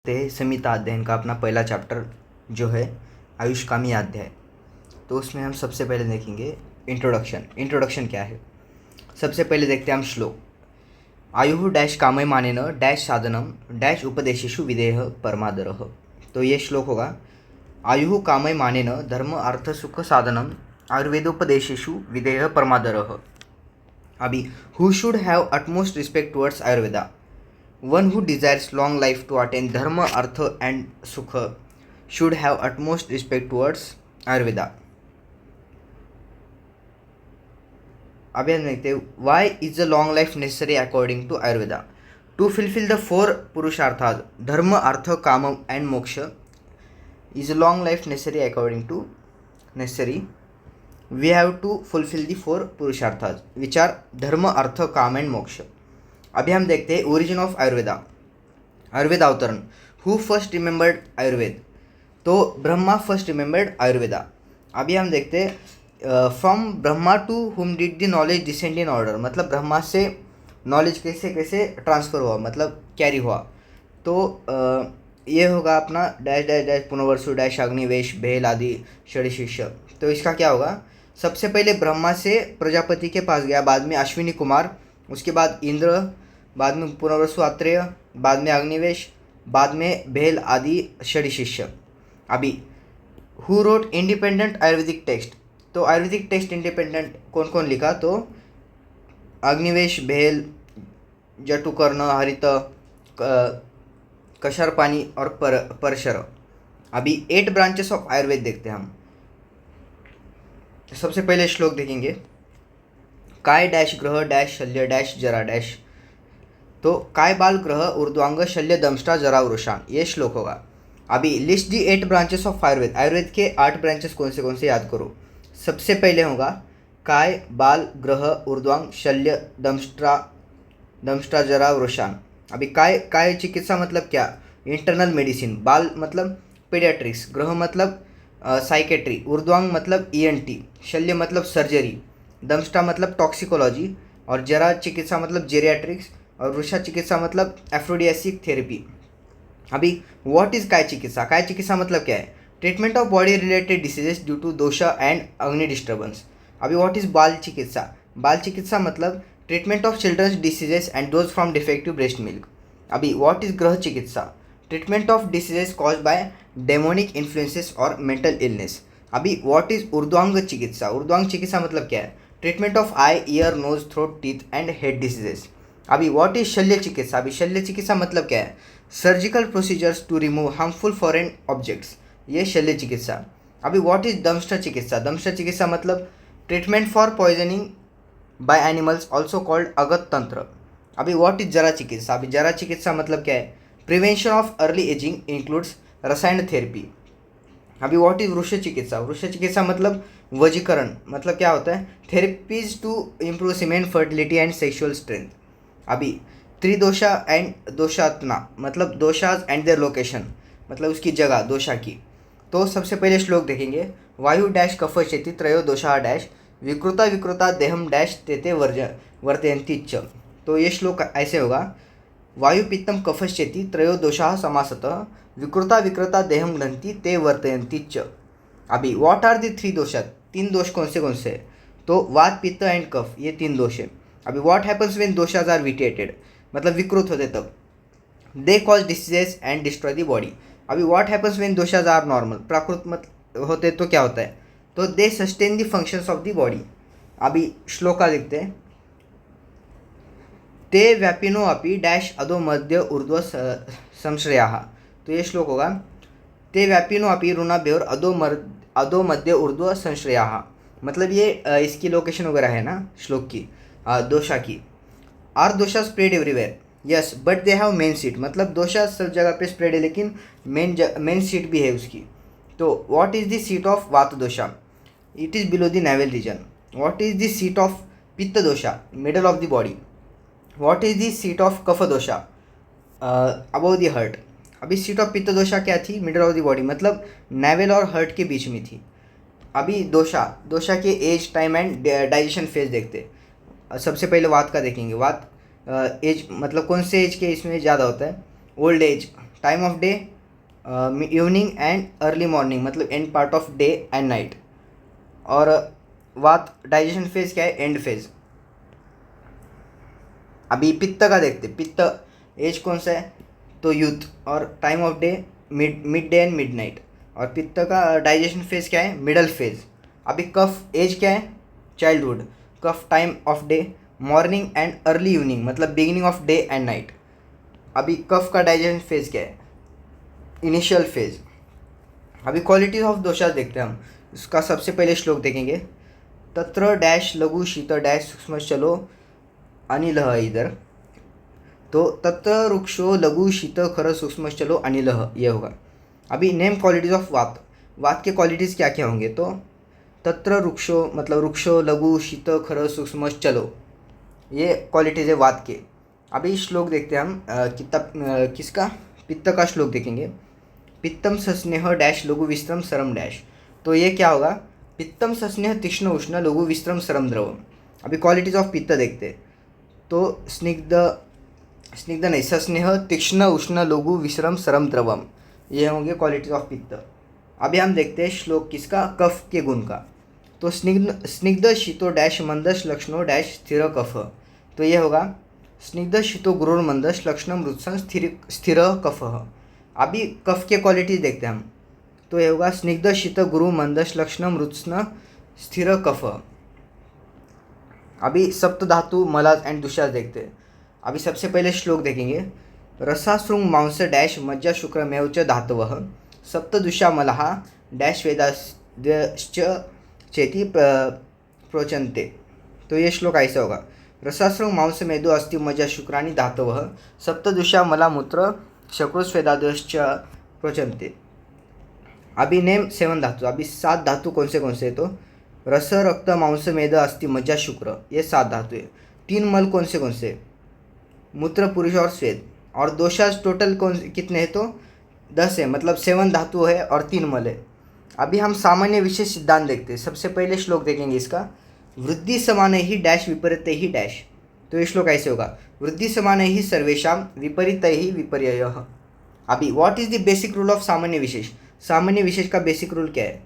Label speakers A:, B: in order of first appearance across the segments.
A: ते संहिता अध्ययन का अपना पहला चैप्टर जो है आयुष्कामी अध्याय। तो उसमें हम सबसे पहले देखेंगे इंट्रोडक्शन क्या है। सबसे पहले देखते हैं हम श्लोक। आयुः डैश कामयमानेन डैश साधनम डैश उपदेशेषु विधेयः परमादरः। तो ये श्लोक होगा, आयुः कामयमानेन धर्म अर्थ सुख साधनम आयुर्वेदोपदेशेषु विधेयः परमादरः। अभी who should have utmost respect towards Ayurveda? One who desires long life to attain dharma, artha and sukha should have utmost respect towards Ayurveda. अभी हम देखते हैं, why is the long life necessary according to Ayurveda? To fulfill the four purusharthas, dharma, artha, kama and moksha, is a long life necessary according to we have to fulfill the four purusharthas which are dharma, artha, kama and moksha. अभी हम देखते हैं origin of Ayurveda अवतरण। Who first remembered Ayurveda? तो Brahma first remembered Ayurveda. अभी हम देखते हैं from Brahma to whom did the knowledge descend in order, मतलब ब्रह्मा से नॉलेज कैसे कैसे ट्रांसफ़र हुआ, मतलब कैरी हुआ। तो ये होगा अपना dash dash dash Punarvasu dash Agnivesh भेल आदि षडशिष्य। तो इसका क्या होगा, सबसे पहले ब्रह्मा से प्रजापति के पास गया, बाद में अश्विनी कुमार, उसके बाद इंद्र, बाद में पुनर्वसु आत्रेय, बाद में अग्निवेश, बाद में भेल आदि षडशिष्य। अभी who wrote independent Ayurvedic text? तो आयुर्वेदिक टेक्स्ट इंडिपेंडेंट कौन कौन लिखा? तो अग्निवेश, भेल, जटुकर्ण, हरित, कशरपानी और परशर। अभी 8 ब्रांचेस ऑफ आयुर्वेद देखते हैं हम। सबसे पहले श्लोक देखेंगे, काय डैश ग्रह डैश शल्य डैश जरा डैश। तो काय बाल ग्रह ऊर्ध्वांग शल्य दंष्टा जरा वृषान, ये श्लोक होगा। अभी list the 8 branches of Ayurveda के 8 ब्रांचेस कौन से याद करो। सबसे पहले होगा काय बाल ग्रह ऊर्ध्वांग शल्य दंष्टा जरा वृषान। अभी काय चिकित्सा मतलब क्या? Internal medicine. बाल मतलब पीडियाट्रिक्स, ग्रह मतलब साइकेट्री, ऊर्ध्वांग मतलब ENT, शल्य मतलब सर्जरी, दंष्टा मतलब टॉक्सिकोलॉजी और जरा चिकित्सा मतलब जेरियाट्रिक्स और वृषा चिकित्सा मतलब एफ्रोडियासिक थेरेपी। अभी व्हाट इज काय चिकित्सा? काय चिकित्सा मतलब क्या है? Treatment of body related diseases due to dosha and agni disturbance. अभी व्हाट इज बाल चिकित्सा? बाल चिकित्सा मतलब treatment of childrens diseases and those from defective breast milk. अभी व्हाट इज ग्रह चिकित्सा? Treatment of diseases caused by demonic influences और मेंटल इलनेस। अभी व्हाट इज ऊर्ध्वांग चिकित्सा? ऊर्ध्वांग चिकित्सा मतलब क्या है? Treatment of eye, ear, nose, throat, teeth and head diseases. अभी व्हाट इज शल्य चिकित्सा? अभी शल्य चिकित्सा मतलब क्या है? Surgical procedures to remove harmful foreign objects, ये शल्य चिकित्सा। अभी व्हाट इज दंष्टा चिकित्सा? दंष्टा चिकित्सा मतलब treatment for poisoning by animals also called अगत तंत्र। अभी व्हाट इज जरा चिकित्सा? अभी जरा चिकित्सा मतलब क्या है? Prevention of early ageing includes रसायन थेरेपी। अभी व्हाट इज वृक्ष चिकित्सा? वृक्ष चिकित्सा मतलब वजीकरण, मतलब क्या होता है? Therapies to improve semen fertility and sexual strength. अभी त्रिदोषा एंड दोषात्मा मतलब दोषाज एंड देयर लोकेशन, मतलब उसकी जगह दोषा की। तो सबसे पहले श्लोक देखेंगे, वायु डैश कफ चेति त्रयो दोषा डैश विकृता देहम डैश तेते वर्तयन्ति च। तो ये ऐसे होगा, वायु पित्तम कफश्चेति त्रयो दोषाः समासतः विकृता देहम ग्रंथि ते वर्तयन्ति च। अभी व्हाट आर दी 3 दोषा? 3 दोष कौन से? तो वात, पित्त एंड कफ, ये 3 दोष है। अभी what happens when doshas are vitiated, मतलब विकृत होते तब? They cause diseases and destroy the body. अभी what happens when doshas are normal, प्राकृत मत होते तो क्या होता है? तो they sustain the functions of the body. अभी श्लोका लिखते हैं, ते व्यापिनो अपि डैश अधो मध्य ऊर्ध्व संश्रयाः। तो ये श्लोक होगा, ते व्यापिनो अपि ऋणाभ्योर अधो मध्य ऊर्ध्व संश्रयाः, मतलब ये इसकी लोकेशन वगैरह है ना श्लोक की, दोषा की। Are dosha spread everywhere? Yes but they have main seat, मतलब दोषा सब जगह पे स्प्रेड है लेकिन मेन सीट भी है उसकी। तो what is the seat of vata dosha? It is below the navel region. What is the seat of pitta dosha? Middle of the body. What is the seat of kapha dosha? Above the heart. अभी seat of pitta dosha क्या थी? Middle of the body, मतलब navel और heart के बीच में थी। अभी दोषा के age, time and digestion phase देखते। सबसे पहले वात का देखेंगे। वात एज मतलब कौन से एज के इसमें ज़्यादा होता है? Old age, time of day evening and early morning, मतलब end part of day and night. और वात डाइजेशन फेज क्या है, एंड फेज। अभी पित्त का देखते, पित्त एज कौन सा है, तो यूथ, और time of day mid day and mid night. और पित्त का डाइजेशन फेज क्या है, मिडल फेज। अभी कफ एज क्या है, चाइल्डहुड। कफ time of day morning and early evening, मतलब beginning of day and night. अभी कफ का डाइजेशन फेज क्या है, इनिशियल फेज। अभी क्वालिटीज ऑफ दोषा देखते हैं हम। इसका सबसे पहले श्लोक देखेंगे, तत्र डैश लघु शीत डैश सूक्ष्म चलो अनिलः इधर। तो तत्र वृक्षो लघु शीत खर सूक्ष्म चलो अनिलः, ये होगा। अभी नेम क्वालिटीज ऑफ वात, वात के क्वालिटीज़ क्या क्या होंगे, तो तत्र वृक्षो मतलब वृक्षो लघु शीत खर सूक्ष्म चलो, ये क्वालिटीज़ है वात के। अभी श्लोक देखते हैं हम किसका, पित्त का श्लोक देखेंगे, पित्तम सस्नेह डैश लघु विस्त्रम सरम डैश। तो ये क्या होगा, पित्तम सस्नेह तीक्ष्ण उष्ण लघु विस्त्रम सरम द्रवम। अभी क्वालिटीज ऑफ पित्त देखते, तो स्निग्ध नहीं, सस्नेह तीक्ष्ण उष्ण लघु विश्रम सरम द्रवम, ये होंगे क्वालिटीज ऑफ पित्त। अभी हम देखते हैं श्लोक किसका, कफ के गुण का। तो स्निग्ध शीतो डैश मंदश लक्षणो डैश स्थिर कफ। तो ये होगा स्निग्ध शीतो गुरुर्मंदश लक्षणम मृत्सन स्थिर कफ। अभी कफ के क्वालिटीज देखते हैं हम, तो ये होगा स्निग्ध शीत गुरु मंदश लक्षणम मृत्सन स्थिर कफ। अभी सप्त धातु मलाज एंड दुशास देखते हैं। अभी सबसे पहले श्लोक देखेंगे, रसाश्रुंग मांस डैश मज्जा शुक्रमेव च धातवः सप्तदुषा मलहा डैश वेदाश्च चेति प्रोचन्ते। तो ये श्लोक ऐसा होगा, रसाश्रुंग मांस मेदो अस्ति मज्जा शुक्राणि धातवः सप्तदुषा मला मूत्र शक्रुस्वेदाश्च प्रोचन्ते। अभी नेम 7 धातु। अभी 7 धातु कौन से तो रस रक्त मांस मेद अस्ति मज्जा शुक्र, ये 7 धातु है। 3 मल कौन से मूत्र पुरुष और स्वेद। और दोषाज टोटल कितने हैं, तो 10 है, मतलब 7 धातु है और 3 मल है। अभी हम सामान्य विशेष सिद्धांत देखते हैं। सबसे पहले श्लोक देखेंगे इसका, वृद्धि समाने ही डैश विपरीत ही डैश। तो ये श्लोक ऐसे होगा, वृद्धि समाने ही सर्वेशाम विपरीत ही विपर्ययः। अभी what is the basic rule of सामान्य विशेष, सामान्य विशेष का बेसिक रूल क्या है,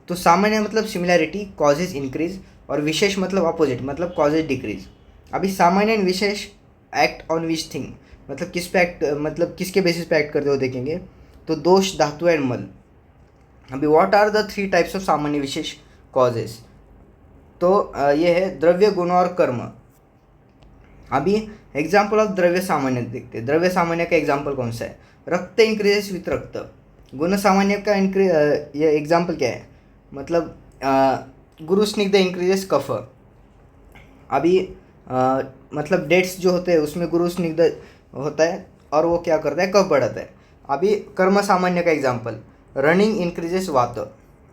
A: तो सामान्य मतलब सिमिलैरिटी कॉजेज इंक्रीज, और विशेष मतलब अपोजिट मतलब कॉजेज डिक्रीज। अभी सामान्य एंड विशेष एक्ट ऑन विच थिंग, मतलब किस पे एक्ट, मतलब किसके बेसिस पे एक्ट करते हो देखेंगे, तो दोष धातु एंड मल। अभी what are the 3 types of सामान्य विशेष कॉजेस, तो ये है द्रव्य गुण और कर्म। अभी एग्जाम्पल ऑफ द्रव्य सामान्य देखते हैं। द्रव्य सामान्य का एग्जाम्पल कौन सा है, रक्त इंक्रीजेस विथ रक्त। गुण सामान्य का ये एग्जाम्पल क्या है, मतलब गुरु स्निग्ध इंक्रीजेस कफ। अभी मतलब डेट्स जो होते हैं उसमें गुरु स्निग्ध होता है और वो क्या करता है, कफ बढ़ाता है। अभी कर्म सामान्य का एग्जाम्पल, रनिंग इंक्रीजेस वात।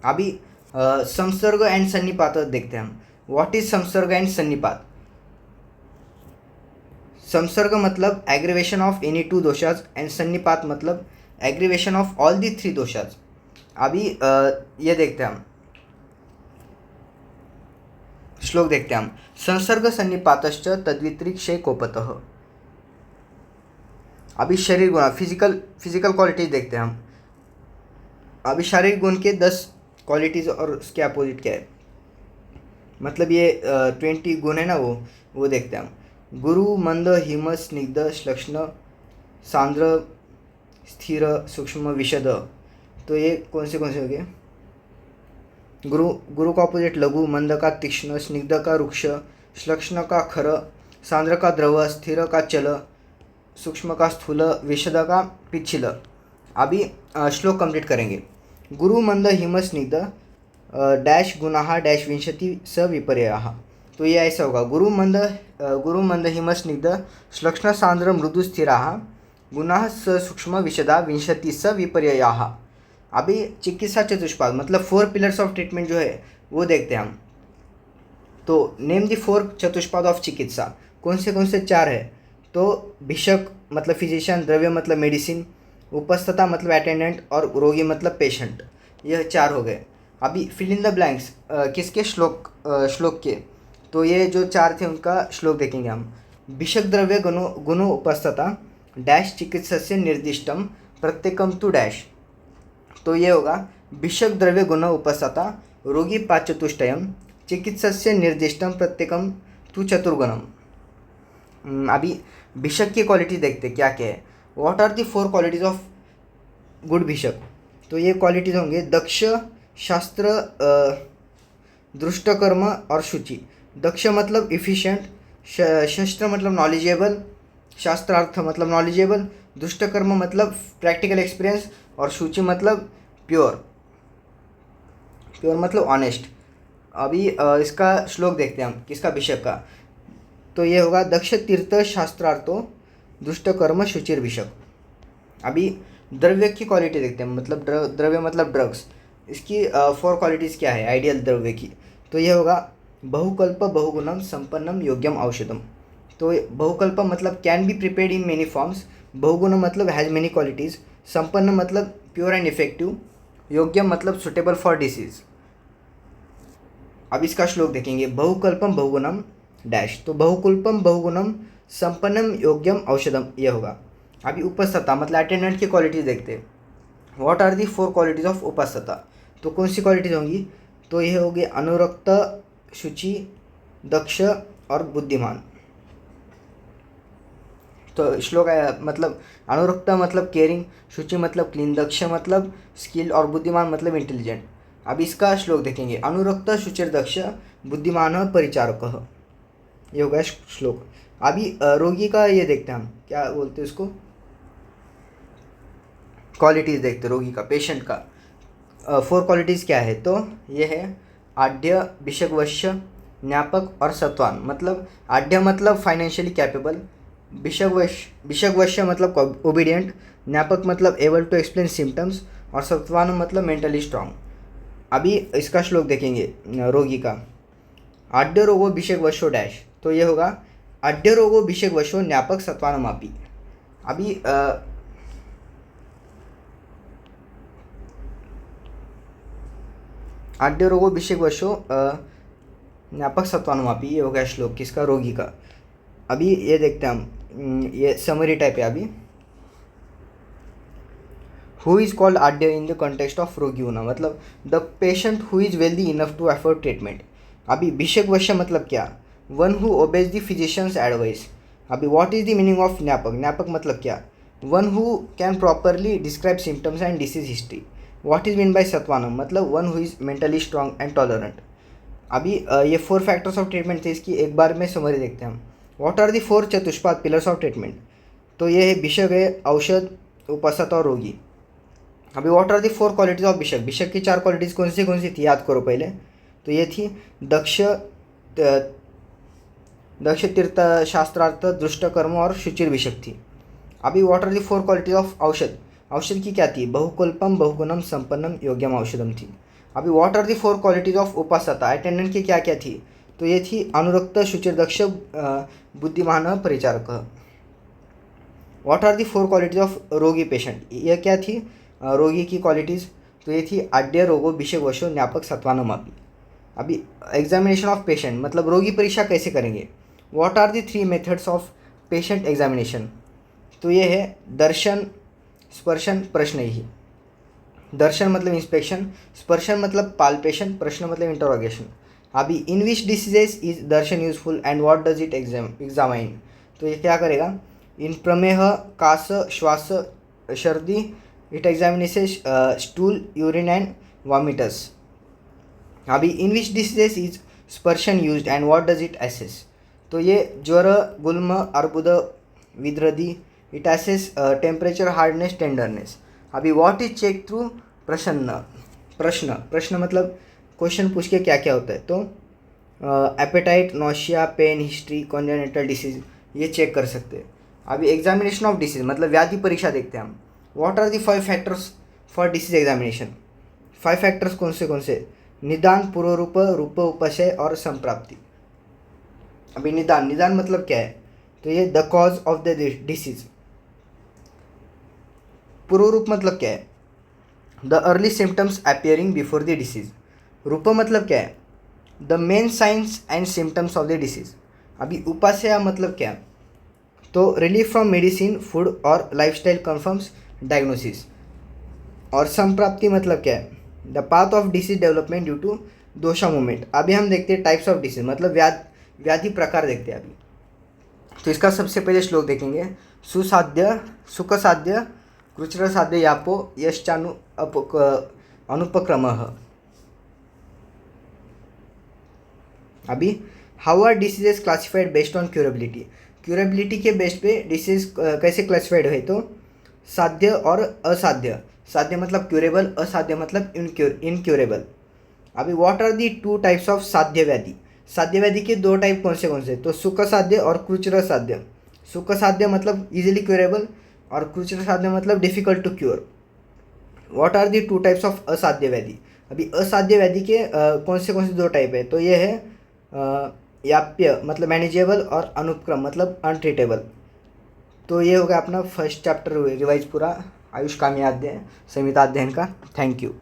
A: अभी संसर्ग एंड सन्निपात देखते हैं हम। व्हाट इज संसर्ग एंड सन्निपात, संसर्ग मतलब aggravation of any 2 doshas and सन्निपात मतलब aggravation of all the 3 doshas. अभी ये देखते हैं हम, श्लोक देखते हैं हम, संसर्ग सन्निपातश्च तद्वितरिक्षे कोपतः। अभी शरीर गुण फिजिकल क्वालिटीज देखते हैं हम। अभी शारीरिक गुण के 10 क्वालिटीज और उसके अपोजिट क्या है, मतलब ये 20 गुण है ना, वो देखते हैं हम। गुरु मंद हिम स्निग्ध श्लक्ष्ण सांद्र स्थिर सूक्ष्म विशद। तो ये कौन से हो गए, गुरु का अपोजिट लघु, मंद का तीक्ष्ण, स्निग्ध का रुक्ष, श्लक्ष्ण का खर, सांद्र का द्रव, स्थिर का चल, सूक्ष्म का स्थूल, विशद का पिछिल। अभी श्लोक कंप्लीट करेंगे। गुरु मंद हिम स्निग्ध डैश गुणाः डैश विंशति स विपर्ययः। तो ये ऐसा होगा, गुरु मंद हिम स्निग्ध श्लक्ष्ण सांद्र मृदु स्थिराः गुणाः स सूक्ष्म विशदा विंशति स विपर्ययः। अभी चिकित्सा चतुष्पाद मतलब 4 पिलर्स ऑफ ट्रीटमेंट जो है वो देखते हैं हम। तो नेम द 4 चतुष्पाद ऑफ चिकित्सा, कौन से 4 है, तो भिषक मतलब फिजिशियन, द्रव्य मतलब मेडिसिन, उपस्थता मतलब अटेंडेंट और रोगी मतलब पेशेंट। यह 4 हो गए। अभी फिल इन द ब्लैंक्स किसके, श्लोक के। तो ये जो 4 थे उनका श्लोक देखेंगे हम। भिषक द्रव्य गुणो उपस्थता डैश चिकित्सस्य निर्दिष्टम प्रत्येकम तु डैश। तो ये होगा भिषक द्रव्य गुण उपस्थता रोगी पाचतुष्टयम चिकित्सस्य निर्दिष्टम प्रत्येकम तु चतुर्गुणम। अभी भिषक की क्वालिटी देखते क्या क्या है। What are the 4 qualities of good भिषक। तो ये क्वालिटीज होंगे दक्ष, शास्त्र, दृष्टकर्म और शुचि। दक्ष मतलब इफिशिएंट, शस्त्र मतलब नॉलेजेबल, शास्त्रार्थ मतलब नॉलेजेबल, दुष्टकर्म मतलब प्रैक्टिकल एक्सपीरियंस और शुचि मतलब प्योर। प्योर मतलब ऑनेस्ट। अभी इसका श्लोक देखते हैं हम किसका, भिषक का। तो ये होगा दक्ष तीर्थ शास्त्रार्थो दुष्टकर्म शुचिर्भिषक। अभी द्रव्य की क्वालिटी देखते हैं, मतलब द्रव्य मतलब ड्रग्स। इसकी 4 क्वालिटीज़ क्या है आइडियल द्रव्य की। तो ये होगा बहुकल्प बहुगुणम संपन्नम योग्यम औषधम। तो बहुकल्प मतलब can be prepared in many forms, Bahuguna मतलब हैज़ मेनी क्वालिटीज़, संपन्न मतलब प्योर एंड इफेक्टिव, योग्यम मतलब सुटेबल फॉर डिसीज। अब इसका श्लोक देखेंगे बहुकल्पम बहुगुणम डैश। तो बहुकल्पम बहुगुणम संपन्नम योग्यम औषधम ये होगा। अभी उपस्थता मतलब अटेंडेंट की क्वालिटीज देखते हैं। What are the 4 qualities of उपस्थता। तो कौन सी क्वालिटीज होंगी। तो ये होगी अनुरक्त, शुचि, दक्ष और बुद्धिमान। तो श्लोक मतलब अनुरक्त मतलब केयरिंग, शुचि मतलब क्लीन, दक्ष मतलब स्किल और बुद्धिमान मतलब इंटेलिजेंट। अब इसका श्लोक देखेंगे अनुरक्त शुचिर दक्ष बुद्धिमान परिचारक ये होगा श्लोक। अभी रोगी का ये देखते हैं हम क्या बोलते हैं उसको, क्वालिटीज़ देखते रोगी का, पेशेंट का। 4 क्वालिटीज़ क्या है। तो ये है आढ़्य, भिषग्वश्य, ज्ञापक और सत्वान। मतलब आढ़्य मतलब फाइनेंशियली कैपेबल, भिषग्वश्य मतलब ओबीडियंट, ज्ञापक मतलब एबल टू एक्सप्लेन सिम्टम्स और सत्वान मतलब मेंटली स्ट्रांग। अभी इसका श्लोक देखेंगे रोगी का। आढ़्य रोगो भिषग्वशो डैश। तो ये होगा आढ़्य रोगो भिषग्वशो ज्ञापक सत्वानमापी। अभी आढ़्य रोगो भिषग्वशो ज्ञापक सत्वानुमापी ये हो गया श्लोक किसका, रोगी का। अभी ये देखते हैं हम, ये समरी टाइप है। अभी हु इज कॉल्ड आढ़्य इन द कॉन्टेक्स्ट ऑफ रोगी होना, मतलब the patient who is wealthy enough to afford treatment. अभी भिषग्वश्य मतलब क्या, one who obeys the physician's advice. अभी what is the meaning of ज्ञापक, ज्ञापक मतलब क्या, one who can properly describe symptoms and disease history. What is mean by सत्वानम मतलब one who is mentally strong and tolerant. अभी ये 4 factors of treatment थे, इसकी एक बार में समरी देखते हैं हम। व्हाट आर दी 4 चतुष्पाद पिलर्स ऑफ ट्रीटमेंट। तो ये है भिषक है, औषध, उपस्थता और रोगी। अभी what are the 4 qualities of भिषक। भिषक की 4 क्वालिटीज़ कौन सी थी याद करो पहले। तो ये थी दक्ष, दक्ष तीर्थ शास्त्रार्थ दृष्टकर्म और शुचिर भिषक थी। अभी what are the 4 qualities of औषध। औषध की क्या थी, बहुकल्पम बहुगुणम संपन्नम योग्यम औषधम थी। अभी what are the 4 qualities of उपस्थता। अटेंडेंट की क्या क्या थी। तो ये थी अनुरक्त, शुचिर, दक्ष, बुद्धिमान, परिचारक। What are the 4 qualities of रोगी पेशेंट। यह क्या थी रोगी की क्वालिटीज़। तो ये थी आढ़्य रोगो भिषग्वशो ज्ञापक सत्वानमापी। अभी एग्जामिनेशन ऑफ पेशेंट मतलब रोगी परीक्षा कैसे करेंगे। What are the 3 methods of patient examination. तो ये है दर्शन, स्पर्शन, प्रश्न। ही दर्शन मतलब इंस्पेक्शन, स्पर्शन मतलब पाल्पेशन, प्रश्न मतलब इंटरोगेशन। अभी इन विच डिसीजेस इज दर्शन useful and what does it examine. तो ये क्या करेगा, इन प्रमेह, कास, श्वास, सर्दी, it examines stool, urine and vomitus. अभी इन विच डिसीजेस इज स्पर्शन used and what does it assess. तो ये ज्वर, गुल्म, अर्बुद, विद्रदी, it assess temperature, hardness, tenderness. अभी व्हाट इज चेक थ्रू प्रश्न मतलब क्वेश्चन पूछ के क्या क्या होता है। तो appetite, nausea, pain, history, congenital disease ये चेक कर सकते हैं। अभी एग्जामिनेशन ऑफ डिसीज मतलब व्याधि परीक्षा देखते हैं हम। What are the 5 factors for disease examination. 5 factors कौन से, निदान, पूर्वरूप, रूप, उपशय और संप्राप्ति। अभी निदान मतलब क्या है। तो ये the cause of the disease. पूर्वरूप मतलब क्या है, the early symptoms appearing before the disease. रूप मतलब क्या है, the main signs and symptoms of the disease. अभी उपाशय मतलब क्या, तो रिलीफ फ्रॉम मेडिसिन, फूड और लाइफस्टाइल कन्फर्म्स डायग्नोसिस। और संप्राप्ति मतलब क्या है? The path of disease development due to dosha movement. अभी हम देखते हैं टाइप्स ऑफ डिसीज, मतलब व्याधि प्रकार देखते हैं अभी। तो इसका सबसे पहले श्लोक देखेंगे। सुसाध्य सुखसाध्य कृच्छ्रसाध्य यापो यश्चानु अनुपक्रमः। अभी how are diseases classified based on curability. Curability के बेस पे डिसीज कैसे क्लासिफाइड है? तो साध्य और असाध्य। साध्य मतलब क्यूरेबल, असाध्य मतलब इनक्यूरेबल। अभी what are the two types of साध्य व्याधि। साध्य व्याधि के दो टाइप कौन से? तो सुख साध्य और कृच्छ्र साध्य। सुख साध्य मतलब इजीली क्यूरेबल और कृच्छ्र साध्य मतलब difficult to cure. What are the two types of असाध्य व्याधि। अभी असाध्य व्याधि के कौन से दो टाइप है? तो ये है याप्य मतलब मैनेजेबल और अनुपक्रम मतलब अनट्रीटेबल। तो ये हो गया अपना फर्स्ट चैप्टर रिवाइज पूरा आयुष काम्य अध्ययन संहिता अध्ययन का। Thank you.